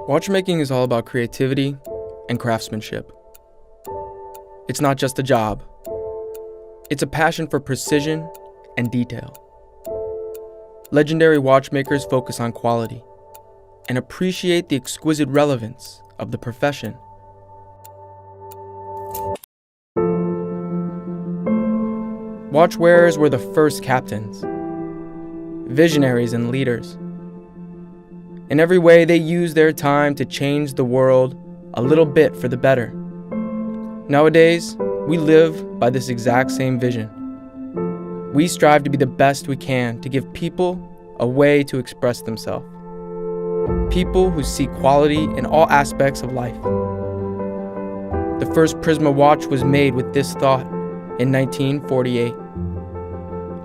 Watchmaking is all about creativity and craftsmanship. It's not just a job. It's a passion for precision and detail. Legendary watchmakers focus on quality and appreciate the exquisite relevance of the profession. Watch wearers were the first captains, visionaries and leaders. In every way, they used their time to change the world a little bit for the better. Nowadays, we live by this exact same vision. We strive to be the best we can to give people a way to express themselves. People who see quality in all aspects of life. The first Prisma watch was made with this thought in 1948.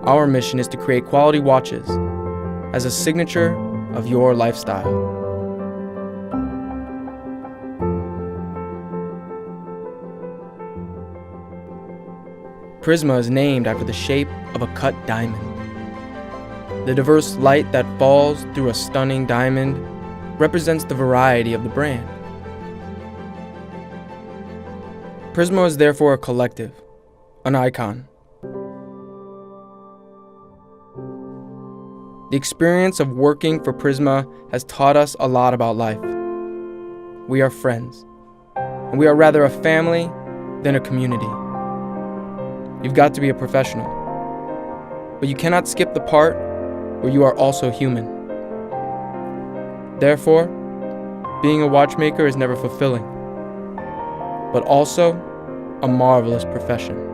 Our mission is to create quality watches as a signature of your lifestyle. Prisma is named after the shape of a cut diamond. The diverse light that falls through a stunning diamond represents the variety of the brand. Prisma is therefore a collective, an icon. The experience of working for Prisma has taught us a lot about life. We are friends, and we are rather a family than a community. You've got to be a professional, but you cannot skip the part where you are also human. Therefore, being a watchmaker is never fulfilling, but also a marvelous profession.